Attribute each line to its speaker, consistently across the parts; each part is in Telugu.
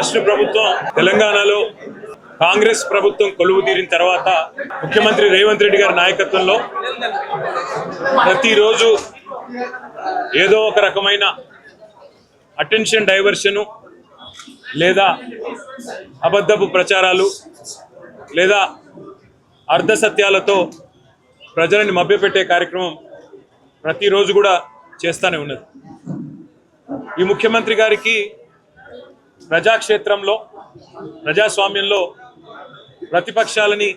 Speaker 1: రాష్ట్ర ప్రభుత్వం తెలంగాణలో కాంగ్రెస్ ప్రభుత్వం కొలువు తీరిన తర్వాత ముఖ్యమంత్రి రేవంత్ రెడ్డి గారి నాయకత్వంలో ప్రతిరోజు ఏదో ఒక రకమైన అటెన్షన్ డైవర్షను లేదా అబద్ధపు ప్రచారాలు లేదా అర్ధసత్యాలతో ప్రజలని మభ్యపెట్టే కార్యక్రమం ప్రతిరోజు కూడా చేస్తూనే ఉన్నది. ఈ ముఖ్యమంత్రి గారికి ప్రజాక్షేత్రంలో ప్రజాస్వామ్యంలో ప్రతిపక్షాలని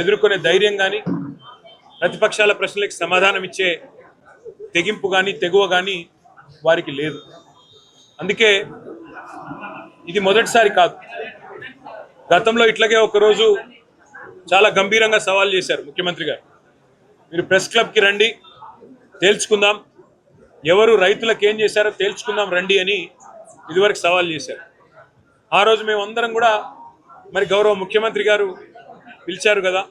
Speaker 1: ఎదుర్కొనే ధైర్యం కానీ ప్రతిపక్షాల ప్రశ్నలకు సమాధానం ఇచ్చే తెగింపు కానీ తెగువ కానీ వారికి లేదు. అందుకే ఇది మొదటిసారి కాదు. గతంలో ఇట్లాగే ఒకరోజు చాలా గంభీరంగా సవాల్ చేశారు ముఖ్యమంత్రి గారు. మీరు ప్రెస్ క్లబ్కి రండి, తేల్చుకుందాం, ఎవరు రైతులకు ఏం చేశారో తేల్చుకుందాం రండి అని ఇదివరకు సవాల్ చేశారు. ఆ రోజు మేమందరం కూడా మరి గౌరవ ముఖ్యమంత్రి గారు పిలిచారు కదా,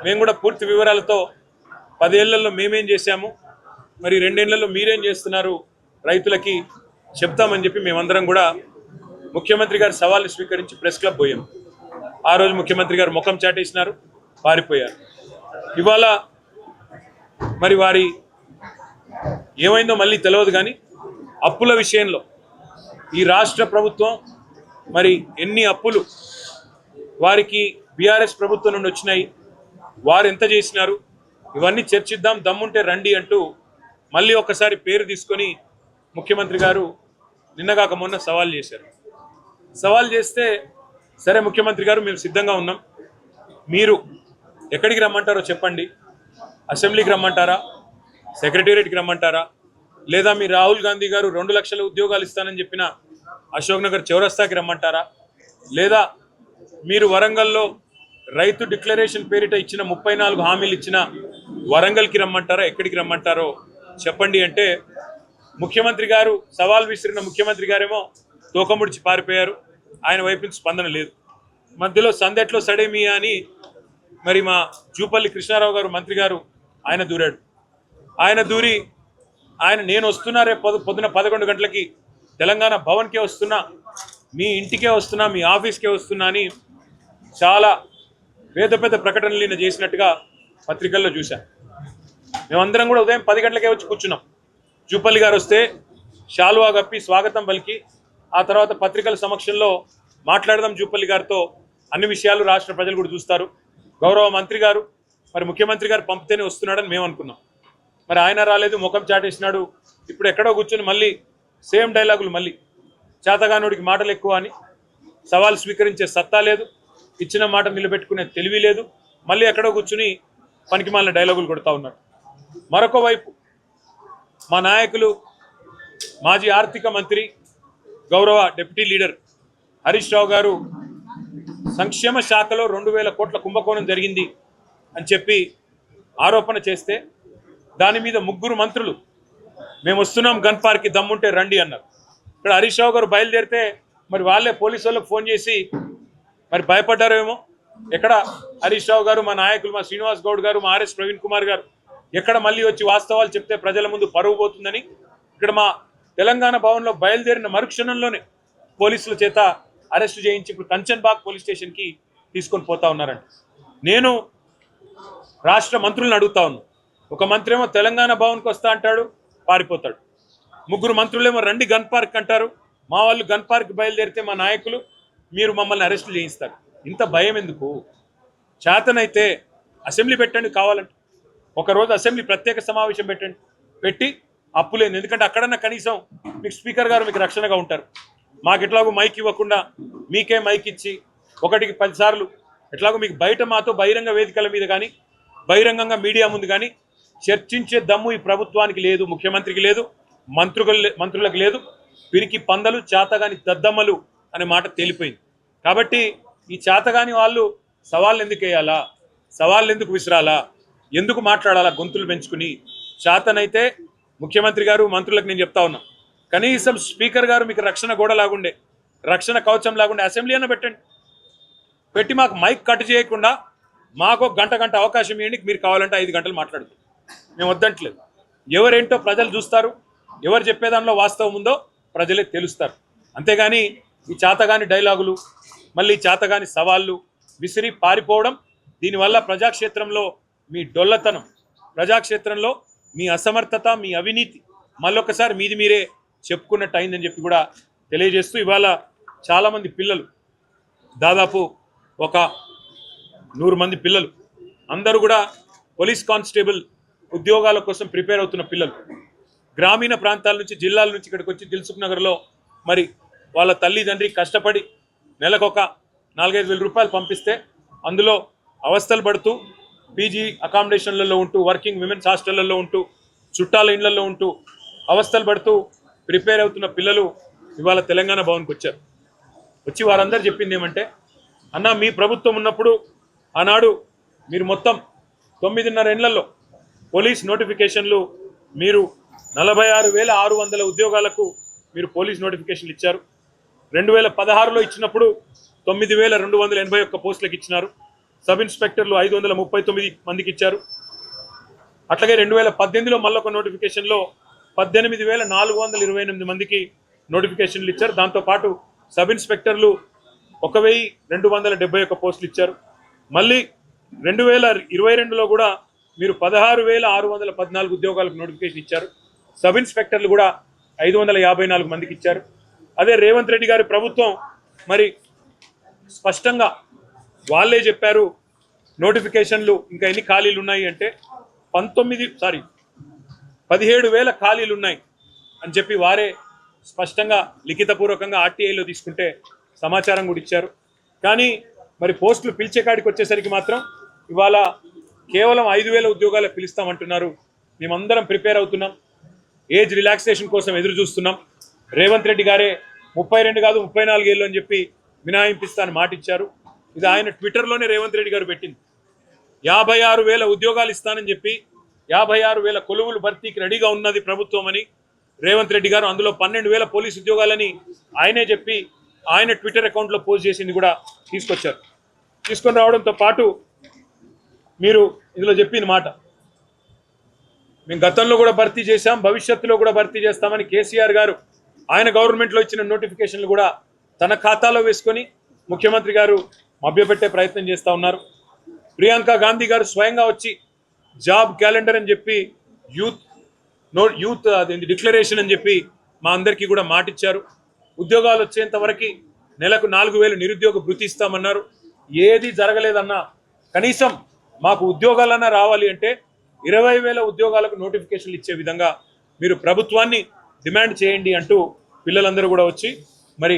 Speaker 1: మేము కూడా పూర్తి వివరాలతో 10 ఏళ్లలో మేమేం చేశాము, మరి 2 ఏళ్లలో మీరేం చేస్తున్నారు రైతులకి చెప్తామని చెప్పి మేమందరం కూడా ముఖ్యమంత్రి గారి సవాల్ని స్వీకరించి ప్రెస్ క్లబ్ పోయాం. ఆ రోజు ముఖ్యమంత్రి గారు ముఖం చాటేసినారు, పారిపోయారు. ఇవాళ మరి వారి ఏమైందో మళ్ళీ తెలియదు కానీ అప్పుల విషయంలో ఈ రాష్ట్ర ప్రభుత్వం మరి ఎన్ని అప్పులు వారికి బీఆర్ఎస్ ప్రభుత్వం నుండి వచ్చినాయి, వారు ఎంత చేసినారు, ఇవన్నీ చర్చిద్దాం, దమ్ముంటే రండి అంటూ మళ్ళీ ఒకసారి పేరు తీసుకొని ముఖ్యమంత్రి గారు నిన్నగాక మొన్న సవాల్ చేశారు. సవాల్ చేస్తే సరే ముఖ్యమంత్రి గారు మేము సిద్ధంగా ఉన్నాం, మీరు ఎక్కడికి రమ్మంటారో చెప్పండి, అసెంబ్లీకి రమ్మంటారా, సెక్రటేరియట్కి రమ్మంటారా, లేదా మీ రాహుల్ గాంధీ గారు 2 లక్షల ఉద్యోగాలు ఇస్తానని చెప్పిన అశోక్ నగర్ చౌరస్తాకి రమ్మంటారా, లేదా మీరు వరంగల్లో రైతు డిక్లరేషన్ పేరిట ఇచ్చిన 34 హామీలు ఇచ్చిన వరంగల్కి రమ్మంటారా, ఎక్కడికి రమ్మంటారో చెప్పండి అంటే ముఖ్యమంత్రి గారు సవాల్ విసిరిన ముఖ్యమంత్రి గారేమో తోకముడిచి పారిపోయారు. ఆయన వైపు నుంచి స్పందన లేదు. మధ్యలో సందెట్లో సడేమియా అని మరి మా జూపల్లి కృష్ణారావు గారు మంత్రి గారు ఆయన దూరాడు. ఆయన దూరి నేను వస్తున్నా రేపు పొద్దున 11 గంటలకి తెలంగాణ భవన్కే వస్తున్నా, మీ ఇంటికే వస్తున్నా, మీ ఆఫీస్కే వస్తున్నా అని చాలా పెద్ద ప్రకటనలు ఈయన చేసినట్టుగా పత్రికల్లో చూశాను. మేమందరం కూడా ఉదయం 10 గంటలకే వచ్చి కూర్చున్నాం. జూపల్లి గారు వస్తే శాలువా కప్పి స్వాగతం పలికి ఆ తర్వాత పత్రికల సమక్షంలో మాట్లాడదాం జూపల్లి గారితో, అన్ని విషయాలు రాష్ట్ర ప్రజలు కూడా చూస్తారు, గౌరవ మంత్రి గారు మరి ముఖ్యమంత్రి గారు పంపితేనే వస్తున్నాడని మేము అనుకున్నాం. మరి ఆయన రాలేదు, ముఖం చాటేసినాడు. ఇప్పుడు ఎక్కడో కూర్చొని మళ్ళీ సేమ్ డైలాగులు, మళ్ళీ చేతగానుడికి మాటలు ఎక్కువ అని, సవాల్ స్వీకరించే సత్తా లేదు, ఇచ్చిన మాట నిలబెట్టుకునే తెలివి లేదు, మళ్ళీ ఎక్కడో కూర్చుని పనికిమాలిన డైలాగులు కొడతా ఉన్నారు. మరొక వైపు మా నాయకులు మాజీ ఆర్థిక మంత్రి గౌరవ డిప్యూటీ లీడర్ హరీష్ రావు గారు సంక్షేమ శాఖలో 2000 కోట్ల కుంభకోణం జరిగింది అని చెప్పి ఆరోపణ చేస్తే దాని మీద 3 మంత్రులు మేము వస్తున్నాం గన్ పార్క్కి దమ్ముంటే రండి అన్నారు. ఇక్కడ హరీష్ రావు గారు బయలుదేరితే మరి వాళ్ళే పోలీసు వాళ్ళకి ఫోన్ చేసి మరి భయపడ్డారేమో. ఎక్కడ హరీష్ రావు గారు, మా నాయకులు, మా శ్రీనివాస్ గౌడ్ గారు, మా ఆర్ఎస్ ప్రవీణ్ కుమార్ గారు ఎక్కడ మళ్ళీ వచ్చి వాస్తవాలు చెప్తే ప్రజల ముందు పరువు పోతుందని ఇక్కడ మా తెలంగాణ భవన్లో బయలుదేరిన మరుక్షణంలోనే పోలీసుల చేత అరెస్టు చేయించి ఇప్పుడు కంచన్బాగ్ పోలీస్ స్టేషన్కి తీసుకొని పోతా ఉన్నారంట. నేను రాష్ట్ర మంత్రులను అడుగుతా ఉన్నాను. ఒక మంత్రి ఏమో తెలంగాణ భవన్కి వస్తా అంటాడు, పారిపోతాడు. 3 మంత్రులేమో రండి గన్ పార్క్ అంటారు. మా వాళ్ళు గన్ పార్క్ బయలుదేరితే మా నాయకులు మీరు మమ్మల్ని అరెస్టు చేయిస్తారు. ఇంత భయం ఎందుకు? చేతనైతే అసెంబ్లీ పెట్టండి, కావాలంటే ఒకరోజు అసెంబ్లీ ప్రత్యేక సమావేశం పెట్టండి, పెట్టి అప్పులేదు. ఎందుకంటే అక్కడన్నా కనీసం మీకు స్పీకర్ గారు మీకు రక్షణగా ఉంటారు. మాకు ఎట్లాగో మైక్ ఇవ్వకుండా మీకే మైక్ ఇచ్చి 1కి 10 సార్లు ఎట్లాగో మీకు బయట మాతో బహిరంగ వేదికల మీద కానీ బహిరంగంగా మీడియా ముందు కానీ చర్చించే దమ్ము ఈ ప్రభుత్వానికి లేదు, ముఖ్యమంత్రికి లేదు, మంత్రులకు లేదు. పిరికి పందలు, చేతగాని దద్దమ్మలు అనే మాట తేలిపోయింది. కాబట్టి ఈ చేతగాని వాళ్ళు సవాళ్ళు ఎందుకు వేయాలా, సవాళ్ళు ఎందుకు విసిరాలా, ఎందుకు మాట్లాడాలా గొంతులు పెంచుకుని? చేతనైతే ముఖ్యమంత్రి గారు మంత్రులకు నేను చెప్తా ఉన్నా, కనీసం స్పీకర్ గారు మీకు రక్షణ గోడ లాగుండే, రక్షణ కవచం లాగుండే అసెంబ్లీ అన్న పెట్టండి. పెట్టి మాకు మైక్ కట్ చేయకుండా మాకు గంట అవకాశం ఇవ్వండి. మీరు కావాలంటే 5 గంటలు మాట్లాడుతుంది, మేము వద్దంటలేదు. ఎవరేంటో ప్రజలు చూస్తారు, ఎవరు చెప్పేదానిలో వాస్తవం ఉందో ప్రజలే తెలుస్తారు. అంతేగాని ఈ చేతగాని డైలాగులు, మళ్ళీ చేతగాని సవాళ్ళు విసిరి పారిపోవడం, దీనివల్ల ప్రజాక్షేత్రంలో మీ డొల్లతనం, ప్రజాక్షేత్రంలో మీ అసమర్థత, మీ అవినీతి మళ్ళొకసారి మీది మీరే చెప్పుకున్నట్టు అయిందని చెప్పి కూడా తెలియజేస్తూ, ఇవాళ చాలామంది పిల్లలు, దాదాపు ఒక 100 మంది పిల్లలు అందరూ కూడా పోలీస్ కానిస్టేబుల్ ఉద్యోగాల కోసం ప్రిపేర్ అవుతున్న పిల్లలు, గ్రామీణ ప్రాంతాల నుంచి, జిల్లాల నుంచి ఇక్కడికి వచ్చి దిల్సుఖ్ నగర్లో మరి వాళ్ళ తల్లిదండ్రి కష్టపడి నెలకు ఒక 4-5 వేల రూపాయలు పంపిస్తే అందులో అవస్థలు పడుతూ పీజీ అకామిడేషన్లలో ఉంటూ, వర్కింగ్ విమెన్స్ హాస్టళ్లలో ఉంటూ, చుట్టాల ఇళ్లలో ఉంటూ అవస్థలు పడుతూ ప్రిపేర్ అవుతున్న పిల్లలు ఇవాళ తెలంగాణ భవన్కి వచ్చారు. వచ్చి వారందరూ చెప్పింది ఏమంటే, అన్న మీ ప్రభుత్వం ఉన్నప్పుడు ఆనాడు మీరు మొత్తం 9.5 ఏళ్లలో పోలీస్ నోటిఫికేషన్లు మీరు 46,600 ఉద్యోగాలకు మీరు పోలీస్ నోటిఫికేషన్లు ఇచ్చారు. 2016లో ఇచ్చినప్పుడు 9,281 పోస్టులకు ఇచ్చినారు. సబ్ ఇన్స్పెక్టర్లు 539 మందికి ఇచ్చారు. అట్లాగే 2018లో మళ్ళొక నోటిఫికేషన్లో 18,428 మందికి నోటిఫికేషన్లు ఇచ్చారు. దాంతోపాటు సబ్ ఇన్స్పెక్టర్లు 1,271 పోస్టులు ఇచ్చారు. మళ్ళీ 2022లో కూడా మీరు 16,614 ఉద్యోగాలకు నోటిఫికేషన్ ఇచ్చారు. సబ్ ఇన్స్పెక్టర్లు కూడా 554 మందికి ఇచ్చారు. అదే రేవంత్ రెడ్డి గారి ప్రభుత్వం మరి స్పష్టంగా వాళ్ళే చెప్పారు, నోటిఫికేషన్లు ఇంకా ఎన్ని ఖాళీలు ఉన్నాయి అంటే 17,000 ఖాళీలు ఉన్నాయి అని చెప్పి వారే స్పష్టంగా లిఖితపూర్వకంగా ఆర్టీఐలో తీసుకుంటే సమాచారం కూడా ఇచ్చారు. కానీ మరి పోస్టులు పిలిచే కాడికి వచ్చేసరికి మాత్రం ఇవాళ కేవలం 5,000 ఉద్యోగాలు పిలుస్తామంటున్నారు. మేమందరం ప్రిపేర్ అవుతున్నాం, ఏజ్ రిలాక్సేషన్ కోసం ఎదురు చూస్తున్నాం. రేవంత్ రెడ్డి గారే 32 కాదు 34 ఏళ్ళు అని చెప్పి మినహాయింపిస్తాను మాట ఇచ్చారు. ఇది ఆయన ట్విట్టర్లోనే రేవంత్ రెడ్డి గారు పెట్టింది. 56,000 ఉద్యోగాలు ఇస్తానని చెప్పి 56,000 కొలువులు భర్తీకి రెడీగా ఉన్నది ప్రభుత్వం అని రేవంత్ రెడ్డి గారు, అందులో 12,000 పోలీసు ఉద్యోగాలని ఆయనే చెప్పి ఆయన ట్విట్టర్ అకౌంట్లో పోస్ట్ చేసింది కూడా తీసుకొచ్చారు. తీసుకొని రావడంతో పాటు మీరు ఇందులో చెప్పిన మాట, మేము గతంలో కూడా భర్తీ చేశాం, భవిష్యత్తులో కూడా భర్తీ చేస్తామని కేసీఆర్ గారు ఆయన గవర్నమెంట్లో ఇచ్చిన నోటిఫికేషన్లు కూడా తన ఖాతాలో వేసుకొని ముఖ్యమంత్రి గారు మభ్యపెట్టే ప్రయత్నం చేస్తూ ఉన్నారు. ప్రియాంక గాంధీ గారు స్వయంగా వచ్చి జాబ్ క్యాలెండర్ అని చెప్పి యూత్ అదేంటి డిక్లరేషన్ అని చెప్పి మా అందరికీ కూడా మాట ఇచ్చారు. ఉద్యోగాలు వచ్చేంత వరకు నెలకు 4,000 నిరుద్యోగ భృతి ఇస్తామన్నారు. ఏది జరగలేదన్నా కనీసం మాకు ఉద్యోగాలన్నా రావాలి అంటే 20,000 ఉద్యోగాలకు నోటిఫికేషన్లు ఇచ్చే విధంగా మీరు ప్రభుత్వాన్ని డిమాండ్ చేయండి అంటూ పిల్లలందరూ కూడా వచ్చి మరి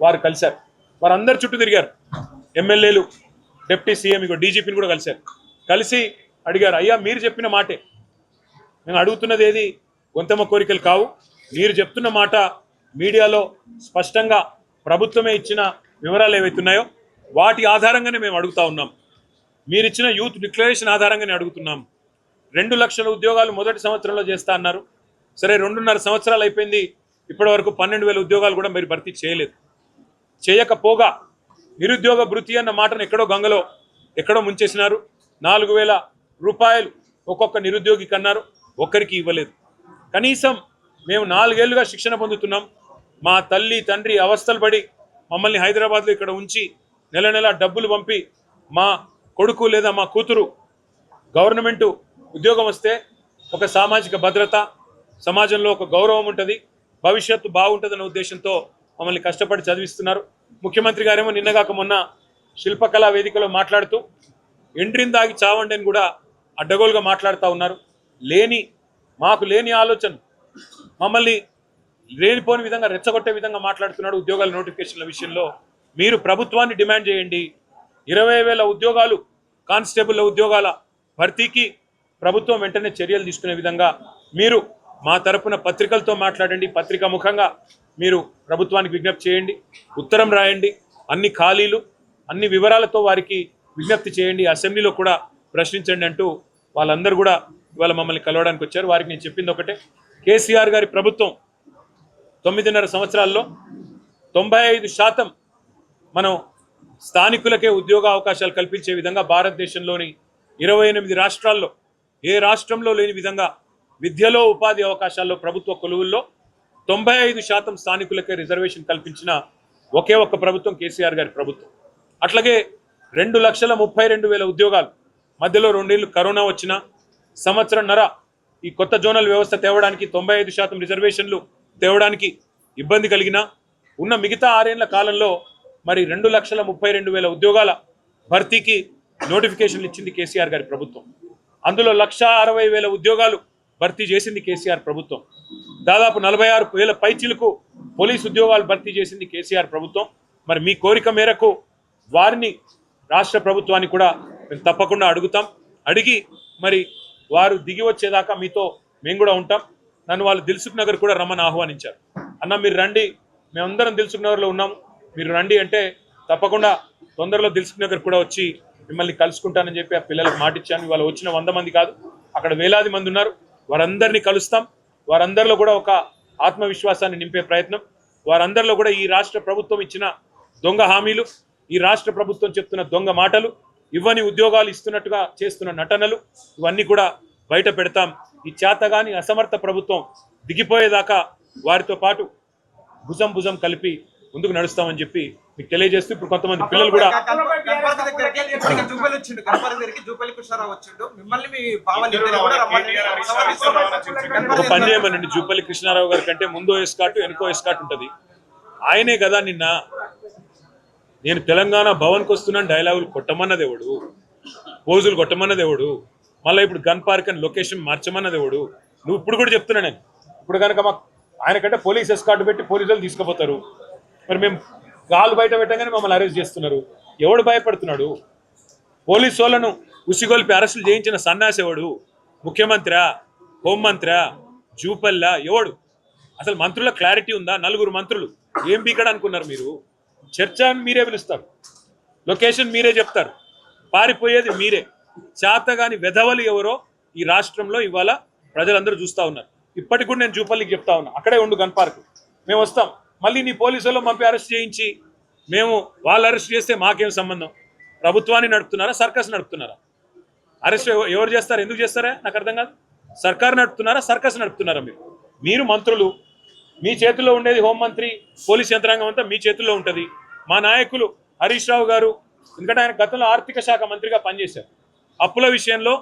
Speaker 1: వారు కలిశారు. వారందరు చుట్టూ తిరిగారు. ఎమ్మెల్యేలు, డిప్యూటీ సీఎం, ఇగో డీజీపీని కూడా కలిశారు. కలిసి అడిగారు, అయ్యా మీరు చెప్పిన మాటే, మేము అడుగుతున్నది ఏది గొంతమ్మ కోరికలు కావు, మీరు చెప్తున్న మాట మీడియాలో స్పష్టంగా ప్రభుత్వమే ఇచ్చిన వివరాలు ఏవైతున్నాయో వాటి ఆధారంగానే మేము అడుగుతా ఉన్నాం. మీరు ఇచ్చిన యూత్ డిక్లరేషన్ ఆధారంగానే అడుగుతున్నాం. 2 లక్షల ఉద్యోగాలు మొదటి సంవత్సరంలో చేస్తా అన్నారు. సరే 2.5 సంవత్సరాలు అయిపోయింది, ఇప్పటి వరకు 12,000 ఉద్యోగాలు కూడా మీరు భర్తీ చేయలేదు. చేయకపోగా నిరుద్యోగ భృతి అన్న మాటను ఎక్కడో గంగలో ఎక్కడో ముంచేసినారు. 4,000 రూపాయలు ఒక్కొక్క నిరుద్యోగికి అన్నారు, ఒక్కరికి ఇవ్వలేదు. కనీసం మేము 4 ఏళ్లుగా శిక్షణ పొందుతున్నాం, మా తల్లి తండ్రి అవస్థలు పడి మమ్మల్ని హైదరాబాద్లో ఇక్కడ ఉంచి నెల నెల డబ్బులు పంపి మా కొడుకు లేదా మా కూతురు గవర్నమెంట్ ఉద్యోగం వస్తే ఒక సామాజిక భద్రత, సమాజంలో ఒక గౌరవం ఉంటుంది, భవిష్యత్తు బాగుంటుందన్న ఉద్దేశంతో మమ్మల్ని కష్టపడి చదివిస్తున్నారు. ముఖ్యమంత్రి గారేమో నిన్నగాక మొన్న శిల్పకళా వేదికలో మాట్లాడుతూ ఎండ్రిని దాగి చావండి అని కూడా అడ్డగోలుగా మాట్లాడుతూ ఉన్నారు. మాకు లేని ఆలోచన, మమ్మల్ని లేనిపోని విధంగా రెచ్చగొట్టే విధంగా మాట్లాడుతున్నాడు. ఉద్యోగాల నోటిఫికేషన్ల విషయంలో మీరు ప్రభుత్వాన్ని డిమాండ్ చేయండి. 20,000 ఉద్యోగాలు కానిస్టేబుల్ ఉద్యోగాల భర్తీకి ప్రభుత్వం వెంటనే చర్యలు తీసుకునే విధంగా మీరు మా తరపున పత్రికలతో మాట్లాడండి, పత్రికా ముఖంగా మీరు ప్రభుత్వానికి విజ్ఞప్తి చేయండి, ఉత్తరం రాయండి, అన్ని ఖాళీలు అన్ని వివరాలతో వారికి విజ్ఞప్తి చేయండి, అసెంబ్లీలో కూడా ప్రశ్నించండి అంటూ వాళ్ళందరూ కూడా ఇవాళ మమ్మల్ని కలవడానికి వచ్చారు. వారికి నేను చెప్పింది ఒకటే, కేసీఆర్ గారి ప్రభుత్వం 9.5 సంవత్సరాల్లో 95% మనం స్థానికులకే ఉద్యోగ అవకాశాలు కల్పించే విధంగా భారతదేశంలోని 28 రాష్ట్రాల్లో ఏ రాష్ట్రంలో లేని విధంగా విద్యలో ఉపాధి అవకాశాల్లో ప్రభుత్వ కొలువుల్లో 95% స్థానికులకే రిజర్వేషన్ కల్పించిన ఒకే ఒక్క ప్రభుత్వం కేసీఆర్ గారి ప్రభుత్వం. అట్లాగే 2,32,000 ఉద్యోగాలు మధ్యలో 2 ఏళ్ళు కరోనా వచ్చిన సంవత్సరంన్నర ఈ కొత్త జోనల్ వ్యవస్థ తేవడానికి 95% రిజర్వేషన్లు తేవడానికి ఇబ్బంది కలిగిన ఉన్న మిగతా 6 ఏళ్ల కాలంలో మరి 2,32,000 ఉద్యోగాల భర్తీకి నోటిఫికేషన్లు ఇచ్చింది కేసీఆర్ గారి ప్రభుత్వం. అందులో 1,60,000 ఉద్యోగాలు భర్తీ చేసింది కేసీఆర్ ప్రభుత్వం. దాదాపు 46,000 పైచిలకు పోలీసు ఉద్యోగాలు భర్తీ చేసింది కేసీఆర్ ప్రభుత్వం. మరి మీ కోరిక మేరకు వారిని రాష్ట్ర ప్రభుత్వాన్ని కూడా మేము తప్పకుండా అడుగుతాం. అడిగి మరి వారు దిగి వచ్చేదాకా మీతో మేము కూడా ఉంటాం. నన్ను వాళ్ళు దిల్సుఖ్ నగర్ కూడా రమ్మని ఆహ్వానించారు. అన్న మీరు రండి, మేమందరం దిల్సుఖ్ నగర్లో ఉన్నాం, మీరు రండి అంటే తప్పకుండా తొందరలో దిల్సుఖ్ నగర్ కూడా వచ్చి మిమ్మల్ని కలుసుకుంటానని చెప్పి ఆ పిల్లలకు మాటిచ్చాను. ఇవాళ వచ్చిన 100 మంది కాదు, అక్కడ వేలాది మంది ఉన్నారు. వారందరినీ కలుస్తాం. వారందరిలో కూడా ఒక ఆత్మవిశ్వాసాన్ని నింపే ప్రయత్నం, వారందరిలో కూడా ఈ రాష్ట్ర ప్రభుత్వం ఇచ్చిన దొంగ హామీలు, ఈ రాష్ట్ర ప్రభుత్వం చెప్తున్న దొంగ మాటలు, ఇవ్వని ఉద్యోగాలు ఇస్తున్నట్టుగా చేస్తున్న నటనలు, ఇవన్నీ కూడా బయట పెడతాం. ఈ చేతగాని అసమర్థ ప్రభుత్వం దిగిపోయేదాకా వారితో పాటు భుజం భుజం కలిపి ముందుకు నడుస్తామని చెప్పి మీకు తెలియజేస్తూ ఇప్పుడు కొంతమంది పిల్లలు కూడా ఒక పని చేయమనండి. జూపల్లి కృష్ణారావు గారి కంటే ముందో ఎస్కాట్ వెనుకో ఎస్కాట్ ఉంటుంది. ఆయనే కదా నిన్న నేను తెలంగాణ భవన్కి వస్తున్నాను డైలాగులు కొట్టమన్నది ఎవడు, పోజులు కొట్టమన్నది ఎవడు, మళ్ళీ ఇప్పుడు గన్ పార్క్ అని లొకేషన్ మార్చమన్నది ఎవడు? నువ్వు ఇప్పుడు కూడా చెప్తున్నా నేను. ఇప్పుడు కనుక మాకు ఆయన కంటే పోలీస్ ఎస్కాట్ పెట్టి పోలీసులు తీసుకుపోతారు. మరి మేము గాలు బయట పెట్టగానే మమ్మల్ని అరెస్ట్ చేస్తున్నారు. ఎవడు భయపడుతున్నాడు? పోలీసు వాళ్ళను ఉసిగొల్పి అరెస్టులు చేయించిన సన్నాసి ఎవడు? ముఖ్యమంత్రా, హోంమంత్రా, జూపల్లా, ఎవడు? అసలు మంత్రుల క్లారిటీ ఉందా? 4 మంత్రులు ఏం బీకడా అనుకున్నారు మీరు? చర్చ మీరే పిలుస్తారు, లొకేషన్ మీరే చెప్తారు, పారిపోయేది మీరే. చేతగాని వెధవలు ఎవరో ఈ రాష్ట్రంలో ఇవాళ ప్రజలందరూ చూస్తూ ఉన్నారు. ఇప్పటికి కూడా నేను జూపల్లికి చెప్తా ఉన్నా, అక్కడే ఉండు గన్ పార్క్, మేము వస్తాం. మళ్ళీ నీ పోలీసుల్లో పంపి అరెస్ట్ చేయించి మేము వాళ్ళు అరెస్ట్ చేస్తే మాకేం సంబంధం? ప్రభుత్వాన్ని నడుపుతున్నారా, సర్కస్ నడుపుతున్నారా? అరెస్ట్ ఎవరు చేస్తారు, ఎందుకు చేస్తారా నాకు అర్థం కాదు. సర్కారు నడుపుతున్నారా, సర్కస్ నడుపుతున్నారా? మీరు మంత్రులు, మీ చేతుల్లో ఉండేది హోంమంత్రి, పోలీస్ యంత్రాంగం అంతా మీ చేతుల్లో ఉంటుంది. మా నాయకులు హరీష్ రావు గారు, ఎందుకంటే ఆయన గతంలో ఆర్థిక శాఖ మంత్రిగా పనిచేశారు. అప్పుల విషయంలో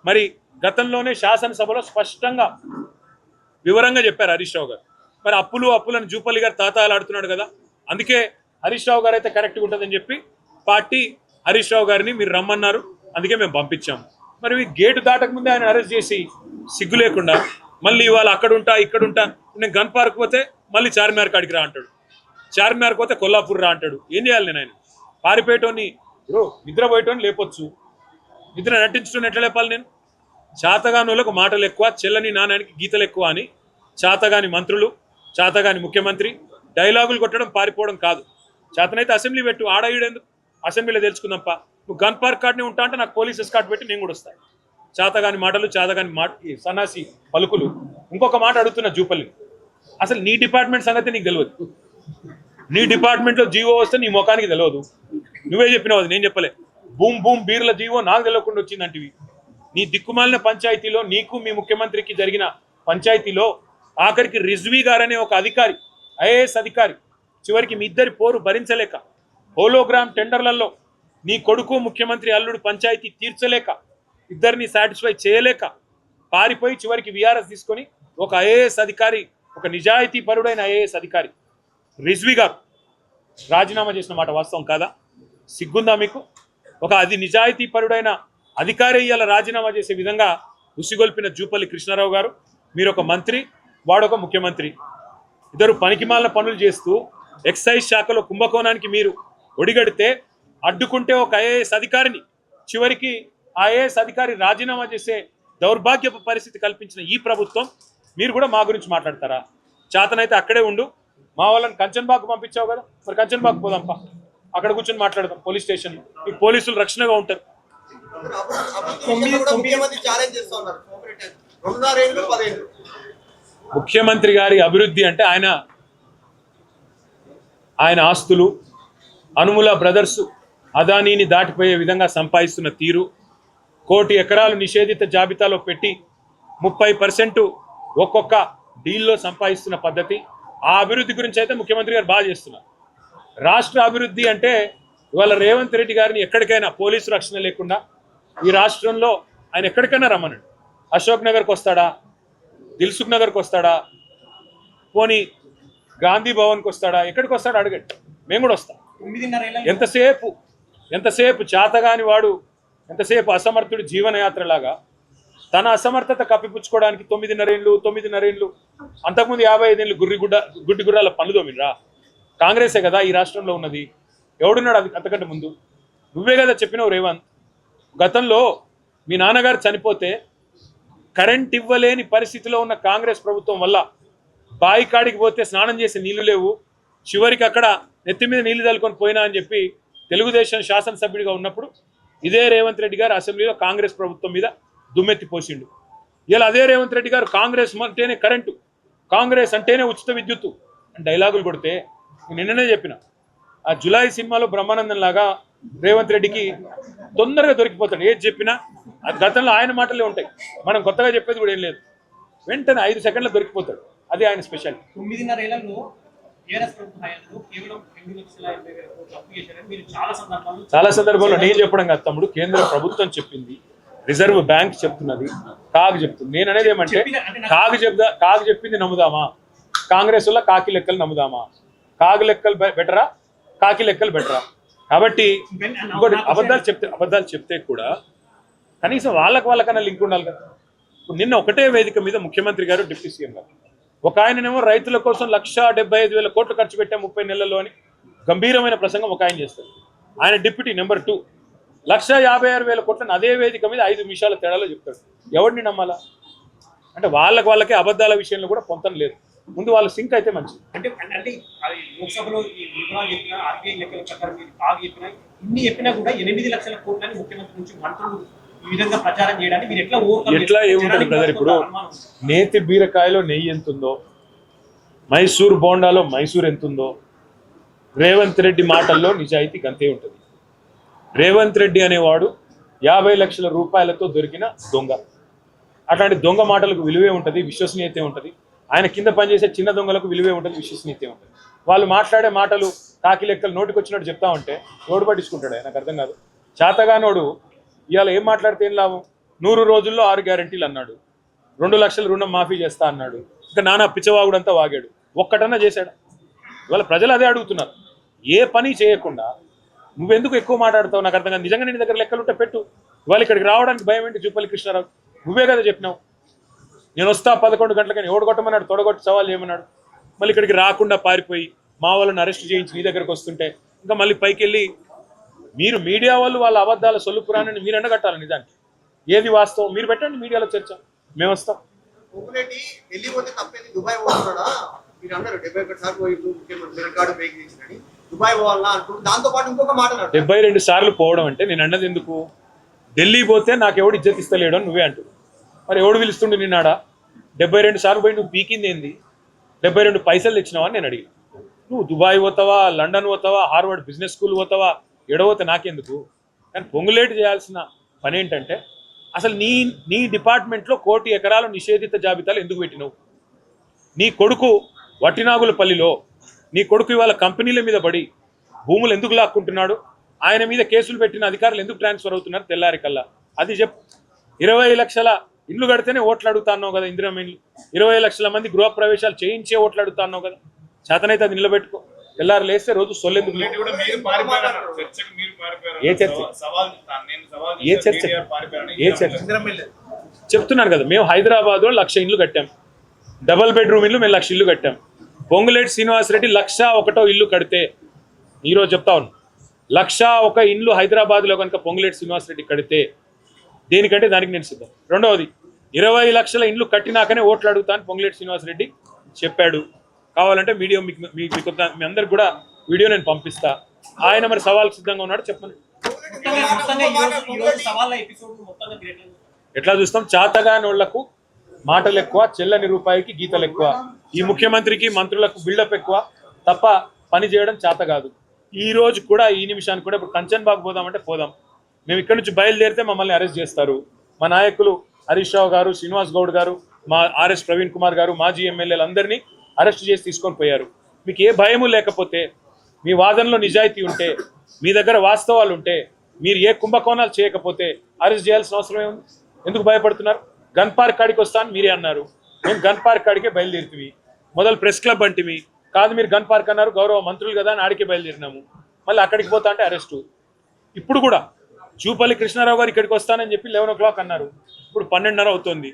Speaker 1: మరి గతంలోనే శాసనసభలో స్పష్టంగా వివరంగా చెప్పారు హరీష్ రావు గారు. మరి అప్పులను జూపల్లి గారు తాతాలాడుతున్నాడు కదా, అందుకే హరీష్ రావు గారు అయితే కరెక్ట్గా ఉంటుందని చెప్పి పార్టీ హరీష్ రావు గారిని మీరు రమ్మన్నారు, అందుకే మేము పంపించాము. మరి గేటు దాటక ముందే ఆయన అరెస్ట్ చేసి సిగ్గు లేకుండా మళ్ళీ ఇవాళ అక్కడుంటా ఇక్కడుంటా, నేను గన్ పార్క్ పోతే మళ్ళీ చార్మినార్ కాడికి రా అంటాడు, చార్మినార్ పోతే కొల్లాపూర్ రా అంటాడు. ఏం చేయాలి నేను? ఆయన పారిపోయేటోని నిద్రపోయేటోని లేపొచ్చు, నిద్ర నటించడం ఎట్లా లేపాలి నేను? చేతగానులకు మాటలు ఎక్కువ, చెల్లని నాణానికి గీతలు ఎక్కువ అని చేతగాని మంత్రులు, చేతగాని ముఖ్యమంత్రి డైలాగులు కొట్టడం పారిపోవడం కాదు. చేతనైతే అసెంబ్లీ పెట్టు, ఆడేయుడెందుకు? అసెంబ్లీలో తెలుసుకుందాంప. నువ్వు గన్ పార్క్ కార్డ్ని ఉంటా అంటే నాకు పోలీస్ ఎస్కార్ట్ పెట్టి నేను కూడా వస్తాను. చేతగాని మాటలు, చేతగాని సన్నాసి పలుకులు. ఇంకొక మాట అడుగుతున్నా జూపల్లి, అసలు నీ డిపార్ట్మెంట్ సంగతి నీకు తెలియదు. నీ డిపార్ట్మెంట్లో జీవో వస్తే నీ ముఖానికి తెలియదు. నువ్వే చెప్పినావు, అది నేను చెప్పలే. బూమ్ బూమ్ బీర్ల జీవో నాకు తెలియకుండా వచ్చిందంటివి. నీ దిక్కుమాలిన పంచాయతీలో, నీకు మీ ముఖ్యమంత్రికి జరిగిన పంచాయతీలో ఆఖరికి రిజ్వీ గారనే ఒక అధికారి, ఐఏఎస్ అధికారి, చివరికి మీ ఇద్దరి పోరు భరించలేక హోలోగ్రామ్ టెండర్లలో నీ కొడుకు ముఖ్యమంత్రి అల్లుడు పంచాయతీ తీర్చలేక, ఇద్దరిని సాటిస్ఫై చేయలేక పారిపోయి చివరికి విఆర్ఎస్ తీసుకొని ఒక ఐఏఎస్ అధికారి, ఒక నిజాయితీ పరుడైన ఐఏఎస్ అధికారి రిజ్వీ గారు రాజీనామా చేసిన మాట వాస్తవం కాదా? సిగ్గుందా మీకు? ఒక నిజాయితీ పరుడైన అధికారి ఇవాళ రాజీనామా చేసే విధంగా ఉసిగొల్పిన జూపల్లి కృష్ణారావు గారు, మీరు ఒక మంత్రి, వాడొక ముఖ్యమంత్రి, ఇద్దరు పనికిమాలిన పనులు చేస్తూ ఎక్సైజ్ శాఖలో కుంభకోణానికి మీరు ఒడిగడితే అడ్డుకుంటే ఒక ఐఏఎస్ అధికారిని, చివరికి ఐఏఎస్ అధికారి రాజీనామా చేసే దౌర్భాగ్యపు పరిస్థితి కల్పించిన ఈ ప్రభుత్వం మీరు కూడా మా గురించి మాట్లాడతారా? చేతనైతే అక్కడే ఉండు. మా వాళ్ళని కంచన్బాగ్ పంపించావు కదా, మరి కంచన్బాగ్ పోదాంపా, అక్కడ కూర్చొని మాట్లాడదాం పోలీస్ స్టేషన్లో. మీకు పోలీసులు రక్షణగా ఉంటారు. ముఖ్యమంత్రి గారి అభివృద్ధి అంటే ఆయన ఆస్తులు, అనుముల బ్రదర్స్ అదానీని దాటిపోయే విధంగా సంపాదిస్తున్న తీరు, 1 కోటి ఎకరాలు నిషేధిత జాబితాలో పెట్టి 30% ఒక్కొక్క డీల్లో సంపాదిస్తున్న పద్ధతి, ఆ అభివృద్ధి గురించి అయితే ముఖ్యమంత్రి గారు బాగా చేస్తున్నారు. రాష్ట్ర అభివృద్ధి అంటే ఇవాళ రేవంత్ రెడ్డి గారిని ఎక్కడికైనా పోలీసు రక్షణ లేకుండా ఈ రాష్ట్రంలో ఆయన ఎక్కడికైనా రమ్మనండి. అశోక్ నగర్కి వస్తాడా, దిల్సుఖ్ నగర్కి వస్తాడా, పోనీ గాంధీ భవన్కి వస్తాడా, ఎక్కడికి వస్తాడా అడగండి, మేము కూడా వస్తాం. ఎంతసేపు చేతగాని వాడు, ఎంతసేపు అసమర్థుడు జీవనయాత్రలాగా తన అసమర్థత కప్పిపుచ్చుకోవడానికి 9.5 ఏళ్ళు అంతకుముందు 55 ఏళ్ళు గుడ్డి గుర్రాల పనులు తోమినరా. కాంగ్రెసే కదా ఈ రాష్ట్రంలో ఉన్నది. ఎవడున్నాడు అంతకంటే ముందు? నువ్వే కదా చెప్పినావు రేవంత్. గతంలో మీ నాన్నగారు చనిపోతే కరెంట్ ఇవ్వలేని పరిస్థితిలో ఉన్న కాంగ్రెస్ ప్రభుత్వం వల్ల బావి కాడికి పోతే స్నానం చేసే నీళ్లు లేవు, చివరికి అక్కడ నెత్తి మీద నీళ్లు తలుకొని పోయినా అని చెప్పి తెలుగుదేశం శాసనసభ్యుడిగా ఉన్నప్పుడు ఇదే రేవంత్ రెడ్డి గారు అసెంబ్లీలో కాంగ్రెస్ ప్రభుత్వం మీద దుమ్మెత్తి పోసిండు. ఇలా అదే రేవంత్ రెడ్డి గారు కాంగ్రెస్ అంటేనే కరెంటు, కాంగ్రెస్ అంటేనే ఉచిత విద్యుత్తు అని డైలాగులు కొడితే నేను నిన్ననే చెప్పిన, ఆ జులై సినిమాలో బ్రహ్మానందం లాగా రేవంత్ రెడ్డికి తొందరగా దొరికిపోతాడు. ఏది చెప్పినా అది గతంలో ఆయన మాటలే ఉంటాయి, మనం కొత్తగా చెప్పేది కూడా ఏం లేదు. వెంటనే 5 సెకండ్లో దొరికిపోతాడు. అది ఆయన స్పెషల్.
Speaker 2: 9.5 ఏళ్లలో
Speaker 1: చాలా సందర్భాల్లో నేను చెప్పడం కాదు తమ్ముడు, కేంద్ర ప్రభుత్వం చెప్పింది, రిజర్వ్ బ్యాంక్ చెప్తున్నది, కాగ్ చెప్తుంది. నేను అనేది ఏమంటే కాగ్ చెప్పింది నమ్ముదామా, కాంగ్రెస్ వల్ల కాకి లెక్కలు నమ్ముదామా? కాగ్ లెక్కలు బెటరా, కాకి లెక్కలు బెటరా? కాబట్టి ఇంకోటి అబద్ధాలు చెప్తే కూడా కనీసం వాళ్ళకన్నా లింక్ ఉండాలి కదా. ఇప్పుడు నిన్న ఒకటే వేదిక మీద ముఖ్యమంత్రి గారు, డిప్యూటీ సీఎం గారు, ఒక ఆయననేమో రైతుల కోసం 1,75,000 కోట్లు ఖర్చు పెట్టాం 30 నెలల్లో అని గంభీరమైన ప్రసంగం ఒక ఆయన చేస్తారు. ఆయన డిప్యూటీ నెంబర్ 2 1,56,000 కోట్లను అదే వేదిక మీద 5 నిమిషాల తేడాలో చెప్తాడు. ఎవరిని నమ్మాలా? అంటే వాళ్ళకే అబద్ధాల విషయంలో కూడా పొంతం లేదు. ముందు వాళ్ళ సింక్ అయితే మంచిది.
Speaker 2: అంటే లోక్సభలో ఆర్బీఐ లెక్కల ప్రకారం ఇన్ని చెప్పినా కూడా 8 లక్షల కోట్లని ముఖ్యమంత్రి నుంచి మంత్రులు ఈ విధంగా ప్రచారం చేయడానికి మీరు
Speaker 1: ఎట్లా ఏముంటుంది బ్రదర్? ఇప్పుడు నేతి బీరకాయలో నెయ్యి ఎంత ఉందో, మైసూర్ బోండాలో మైసూర్ ఎంత ఉందో, రేవంత్ రెడ్డి మాటల్లో నిజాయితీ గంతే ఉంటుంది. రేవంత్ రెడ్డి అనేవాడు 50 లక్షల రూపాయలతో దొరికిన దొంగ. అట్లాంటి దొంగ మాటలకు విలువే ఉంటుంది, విశ్వసనీయతే ఉంటుంది. ఆయన కింద పనిచేసే చిన్న దొంగలకు విలువే ఉంటుంది, విశ్వసనీయతే ఉంటుంది. వాళ్ళు మాట్లాడే మాటలు కాకి లెక్కలు నోటికి వచ్చినట్టు చెప్తా ఉంటే నోటు పట్టించుకుంటాడు. నాకు అర్థం కాదు. చేతగానోడు ఇవాళ ఏం మాట్లాడితే ఏం లాభం? 100 రోజుల్లో 6 గ్యారెంటీలు అన్నాడు, 2 లక్షల రుణం మాఫీ చేస్తా అన్నాడు, ఇంకా నానా పిచ్చవాగుడంతా వాగాడు. ఒక్కటన్నా చేశాడు? ఇవాళ ప్రజలు అదే అడుగుతున్నారు. ఏ పని చేయకుండా నువ్వెందుకు ఎక్కువ మాట్లాడతావు? నాకు అర్థం కాదు. నిజంగా నీ దగ్గర లెక్కలుంటే పెట్టు. ఇవాళ ఇక్కడికి రావడానికి భయం ఏంటి? జూపల్లి కృష్ణారావు నువ్వే కదా చెప్పినావు, నేను వస్తా 11 గంటలకని. ఎవడు కొట్టమన్నాడు? తొడగొట్టి సవాల్ చేయమన్నాడు. మళ్ళీ ఇక్కడికి రాకుండా పారిపోయి మా వాళ్ళని అరెస్ట్ చేయించి నీ దగ్గరకు వస్తుంటే ఇంకా మళ్ళీ పైకి వెళ్ళి మీరు మీడియా వాళ్ళు వాళ్ళ అబద్ధాల సొల్లుపురాన్ని మీరు ఎండగట్టాలి. నిజానికి ఏది వాస్తవం మీరు పెట్టండి, మీడియాలో చర్చ, మేము వస్తాం. 72 సార్లు పోవడం అంటే నేను అన్నది ఎందుకు? ఢిల్లీ పోతే నాకు ఎవడు ఇజ్జత్ ఇస్తలేడు అని నువ్వే అంటు. మరి ఎవడు పిలుస్తుండే నిన్నాడా? 72 సార్లు పోయి నువ్వు పీకింది ఏంది? 72 పైసలు తెచ్చినావా అని నేను అడిగి. నువ్వు దుబాయ్ పోతావా, లండన్ పోతావా, హార్వర్డ్ బిజినెస్ స్కూల్ పోతావా, ఎడవతే నాకెందుకు? కానీ పొంగులేటు చేయాల్సిన పని ఏంటంటే అసలు నీ డిపార్ట్మెంట్లో 1 కోటి ఎకరాలు నిషేధిత జాబితాలు ఎందుకు పెట్టినావు? నీ కొడుకు వట్టినాగులపల్లిలో నీ కొడుకు ఇవాళ కంపెనీల మీద పడి భూములు ఎందుకు లాక్కుంటున్నాడు? ఆయన మీద కేసులు పెట్టిన అధికారులు ఎందుకు ట్రాన్స్ఫర్ అవుతున్నారు తెల్లారి కల్లా? అది చెప్పు. 20 లక్షల ఇండ్లు కడితేనే ఓట్లు అడుగుతా అన్నావు కదా, ఇందిరా ఇండ్లు. 20 లక్షల మంది గృహప్రవేశాలు చేయించే ఓట్లు అడుగుతా అన్నావు కదా. చేతనైతే అది నిలబెట్టుకో. తెల్లారు లేస్తే రోజు సొల్లెందుకు? ఏ చర్చ? చెప్తున్నారు కదా, మేము హైదరాబాద్లో 1,00,000 ఇండ్లు కట్టాం, డబల్ బెడ్రూమ్ ఇల్లు మేము 1,00,000 ఇల్లు కట్టాం. పొంగులేటి శ్రీనివాసరెడ్డి 1,01 ఇల్లు కడితే ఈరోజు చెప్తా ఉన్నాను, 101 ఇండ్లు హైదరాబాద్లో కనుక పొంగులేటి శ్రీనివాసరెడ్డి కడితే దేనికంటే దానికి నేను సిద్ధం. రెండవది 20 లక్షల ఇండ్లు కట్టినాకనే ఓట్లు అడుగుతాను పొంగులేటి శ్రీనివాసరెడ్డి చెప్పాడు. కావాలంటే వీడియో మీ అందరికి కూడా వీడియో నేను పంపిస్తా. ఆయన మరి సవాల్ సిద్ధంగా ఉన్నాడు చెప్పండి. ఎట్లా చూస్తాం? చాతగానోళ్లకు మాటలు ఎక్కువ, చెల్లని రూపాయికి గీతలు ఎక్కువ. ఈ ముఖ్యమంత్రికి మంత్రులకు బిల్డప్ ఎక్కువ తప్ప పని చేయడం చేత కాదు. ఈ రోజు కూడా ఈ నిమిషానికి కూడా ఇప్పుడు కంచన్ బాగ్ పోదామంటే పోదాం. మేము ఇక్కడ నుంచి బయలుదేరితే మమ్మల్ని అరెస్ట్ చేస్తారు. మా నాయకులు హరీష్ రావు గారు, శ్రీనివాస్ గౌడ్ గారు, మా ఆర్ఎస్ ప్రవీణ్ కుమార్ గారు, మాజీ ఎమ్మెల్యేలు అందరినీ అరెస్ట్ చేసి తీసుకొని పోయారు. మీకు ఏ భయము లేకపోతే మీ వాదనలో నిజాయితీ ఉంటే, మీ దగ్గర వాస్తవాలు ఉంటే, మీరు ఏ కుంభకోణాలు చేయకపోతే అరెస్ట్ చేయాల్సిన అవసరం ఏముంది? ఎందుకు భయపడుతున్నారు? గన్ పార్క్ కాడికి వస్తాను మీరే అన్నారు, మేము గన్ పార్క్ కాడికే బయలుదేరుతుంది. మొదలు ప్రెస్ క్లబ్ అంటివి, కాదు మీరు గన్ పార్క్ అన్నారు, గౌరవ మంత్రులు కదా అని ఆడికే బయలుదేరినాము. మళ్ళీ అక్కడికి పోతా అంటే అరెస్టు. ఇప్పుడు కూడా జూపల్లి కృష్ణారావు గారు ఇక్కడికి వస్తానని చెప్పి 11 o'clock అన్నారు, ఇప్పుడు 12:30 అవుతుంది.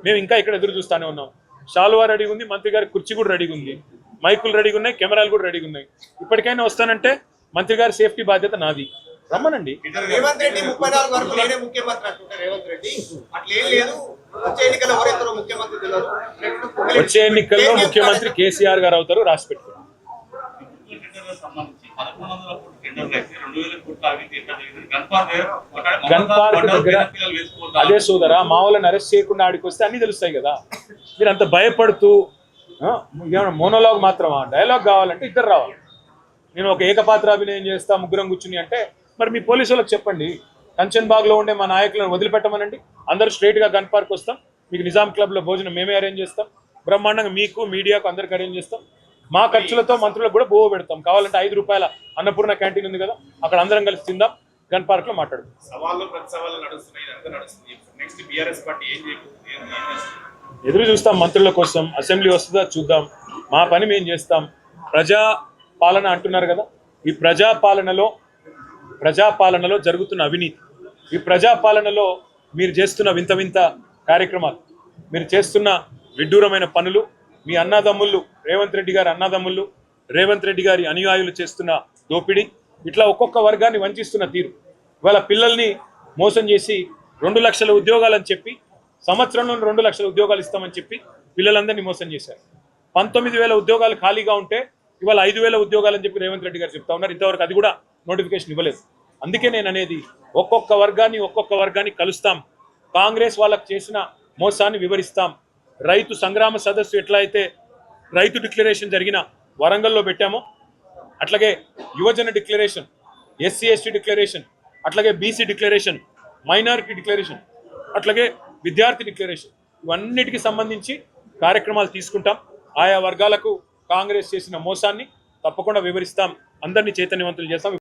Speaker 1: మేము ఇంకా ఇక్కడ ఎదురు చూస్తూనే ఉన్నాం. షాలువా రెడీగా ఉంది, మంత్రి గారి కుర్చీ కూడా రెడీగా ఉంది, మైకులు రెడీగా ఉన్నాయి, కెమెరాలు కూడా రెడీగా ఉన్నాయి. ఇప్పటికైనా వస్తానంటే మంత్రి గారి సేఫ్టీ బాధ్యత నాది, రమ్మనండి.
Speaker 3: రేవంత్ రెడ్డి 34 వరకు నేనే ముఖ్యమంత్రి అంటుంటే రేవంత్ రెడ్డి అట్లేం లేదు. వచ్చే ఎన్నికల్లో ఎవరైతారో ముఖ్యమంత్రి తెలియదు.
Speaker 1: వచ్చే ఎన్నికల్లో ముఖ్యమంత్రి కేసీఆర్ గారు అవుతారు, రాసి పెట్టుకోండి. గన్ పార్క్ దగ్గర అదే సోదరా, మా వాళ్ళని అరెస్ట్ చేయకుండా ఆడికి వస్తే అన్ని తెలుస్తాయి కదా. మీరు అంత భయపడుతూ మోనోలాగ్ మాత్రమా? డైలాగ్ కావాలంటే ఇద్దరు రావాలి. నేను ఒక ఏకపాత్రాభినయం చేస్తా ముగ్గురం కూర్చుని అంటే మరి మీ పోలీసు వాళ్ళకి చెప్పండి, కంచన్ బాగ్లో ఉండే మా నాయకులను వదిలిపెట్టమనండి, అందరూ స్ట్రైట్గా గన్ పార్క్ వస్తాం, మీకు నిజాం క్లబ్లో భోజనం మేమే అరేంజ్ చేస్తాం, బ్రహ్మాండంగా మీకు మీడియాకు అందరికి అరేంజ్ చేస్తాం, మా ఖర్చులతో మంత్రులకు కూడా బోవ పెడతాం, కావాలంటే 5 రూపాయల అన్నపూర్ణ క్యాంటీన్ ఉంది కదా, అక్కడ అందరం కలిసి తిందాం, గన్ పార్క్లో మాట్లాడుతాం.
Speaker 4: సవాళ్ళు ప్రతి సవాళ్ళు నడుస్తున్నాయి, ఇదంతా నడుస్తుంది. నెక్స్ట్ బీఆర్ఎస్ పార్టీ ఏం
Speaker 1: ఎదురు చూస్తాం మంత్రుల కోసం. అసెంబ్లీ వస్తుందా చూద్దాం, మా పని మేము చేస్తాం. ప్రజా పాలన అంటున్నారు కదా, ఈ ప్రజాపాలనలో జరుగుతున్న అవినీతి, ఈ ప్రజాపాలనలో మీరు చేస్తున్న వింత వింత కార్యక్రమాలు, మీరు చేస్తున్న విడ్డూరమైన పనులు, మీ అన్నదమ్ముళ్ళు రేవంత్ రెడ్డి గారి అన్నదమ్ముళ్ళు, రేవంత్ రెడ్డి గారి అనుయాయులు చేస్తున్న దోపిడీ, ఇట్లా ఒక్కొక్క వర్గాన్ని వంచిస్తున్న తీరు. ఇవాళ పిల్లల్ని మోసం చేసి 2 లక్షల ఉద్యోగాలని చెప్పి, సంవత్సరంలో 2 లక్షల ఉద్యోగాలు ఇస్తామని చెప్పి పిల్లలందరినీ మోసం చేశారు. 19,000 ఉద్యోగాలు ఖాళీగా ఉంటే ఇవాళ 5,000 ఉద్యోగాలని చెప్పి రేవంత్ రెడ్డి గారు చెప్తా ఉన్నారు. ఇంతవరకు అది కూడా నోటిఫికేషన్ ఇవ్వలేదు. అందుకే నేను అనేది, ఒక్కొక్క వర్గాన్ని కలుస్తాం, కాంగ్రెస్ వాళ్ళకు చేసిన మోసాన్ని వివరిస్తాం. రైతు సంగ్రామ సదస్సు ఎట్లా అయితే రైతు డిక్లరేషన్ జరిగిన వరంగల్లో పెట్టామో, అట్లాగే యువజన డిక్లరేషన్, SC/ST డిక్లరేషన్, అట్లాగే BC డిక్లరేషన్, మైనారిటీ డిక్లరేషన్, అట్లాగే విద్యార్థి డిక్లరేషన్, ఇవన్నిటికి సంబంధించి కార్యక్రమాలు తీసుకుంటాం. ఆయా వర్గాలకు కాంగ్రెస్ చేసిన మోసాన్ని తప్పకుండా వివరిస్తాం, అందరినీ చైతన్యవంతులు చేస్తాం.